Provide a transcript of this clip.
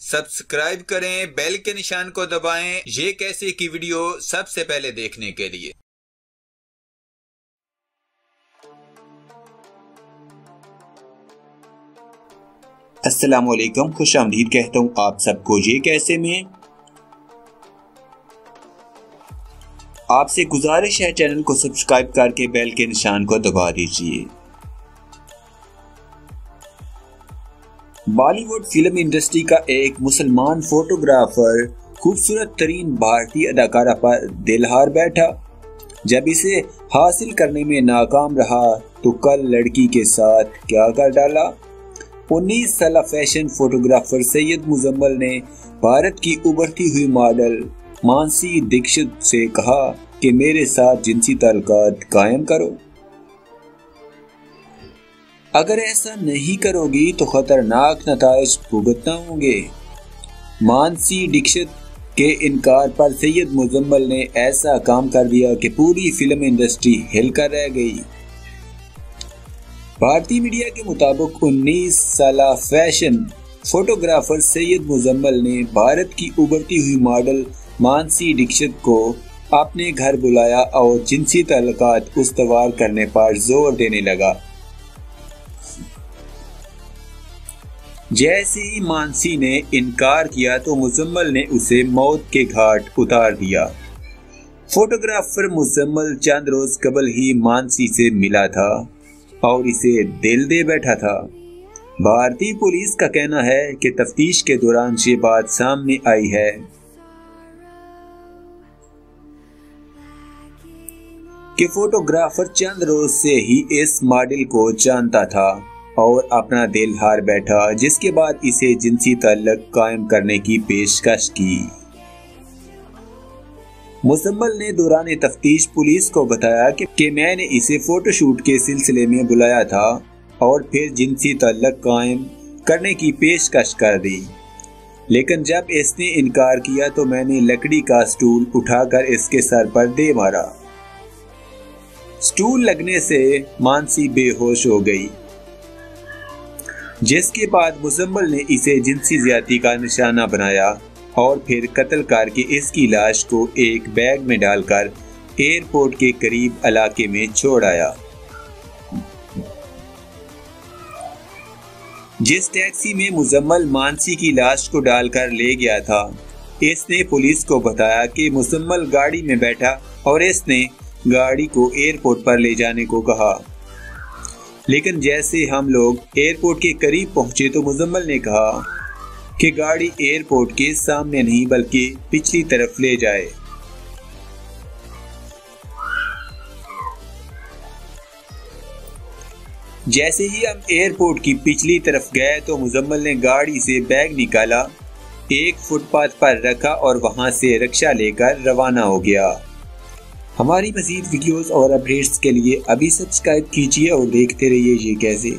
Subscribe करें, bell के निशान को दबाएं ये कैसे की वीडियो सबसे पहले देखने के लिए। अस्सलामुअलैकुम, खुशामदीद कहता हूँ आप सबको। ये कैसे में आपसे गुजारिश है, चैनल को सब्सक्राइब करके बेल के निशान को दबा दीजिए। बॉलीवुड फिल्म इंडस्ट्री का एक मुसलमान फोटोग्राफर खूबसूरत तरीन भारतीय अदाकारा पर दिल हार बैठा। जब इसे हासिल करने में नाकाम रहा तो कल लड़की के साथ क्या कर डाला। 19 साल फैशन फोटोग्राफर सैयद मुजम्मल ने भारत की उभरती हुई मॉडल मानसी दीक्षित से कहा कि मेरे साथ जिनसी ताल्लुकात कायम करो। अगर ऐसा नहीं करोगी तो खतरनाक नताइज भुगतना होंगे। मानसी दीक्षित के इनकार पर सैयद मुजम्मल ने ऐसा काम कर दिया कि पूरी फिल्म इंडस्ट्री हिलकर रह गई। भारतीय मीडिया के मुताबिक 19 साल फैशन फोटोग्राफर सैयद मुजम्मल ने भारत की उभरती हुई मॉडल मानसी दीक्षित को अपने घर बुलाया और जिनसी ताल्लुकात उस्तवार करने पर जोर देने लगा। जैसे ही मानसी ने इनकार किया तो मुजम्मल ने उसे मौत के घाट उतार दिया। फोटोग्राफर मुजम्मल चंद रोज कबल ही मानसी से मिला था और इसे दिल दे बैठा था। भारतीय पुलिस का कहना है कि तफ्तीश के दौरान ये बात सामने आई है कि फोटोग्राफर चंद रोज से ही इस मॉडल को जानता था और अपना दिल हार बैठा, जिसके बाद इसे जिनसी ताल्लुक कायम करने की पेशकश की। मुजम्मल ने दौरान तफ्तीश पुलिस को बताया कि मैंने इसे फोटोशूट के सिलसिले में बुलाया था और फिर जिनसी ताल्लुक कायम करने की पेशकश कर दी, लेकिन जब इसने इनकार किया तो मैंने लकड़ी का स्टूल उठाकर इसके सर पर दे मारा। स्टूल लगने से मानसी बेहोश हो गई, जिसके बाद मुजम्मल ने इसे जिनसी ज्यादती का निशाना बनाया और फिर कत्ल करके इसकी लाश को एक बैग में डालकर एयरपोर्ट के करीब इलाके में छोड़ आया। जिस टैक्सी में मुजम्मल मानसी की लाश को डालकर ले गया था, इसने पुलिस को बताया कि मुजम्मल गाड़ी में बैठा और इसने गाड़ी को एयरपोर्ट पर ले जाने को कहा। लेकिन जैसे हम लोग एयरपोर्ट के करीब पहुंचे तो मुजम्मल ने कहा कि गाड़ी एयरपोर्ट के सामने नहीं बल्कि पिछली तरफ ले जाए। जैसे ही हम एयरपोर्ट की पिछली तरफ गए तो मुजम्मल ने गाड़ी से बैग निकाला, एक फुटपाथ पर रखा और वहां से रिक्शा लेकर रवाना हो गया। हमारी मज़ीद वीडियोस और अपडेट्स के लिए अभी सब्सक्राइब कीजिए और देखते रहिए ये कैसे।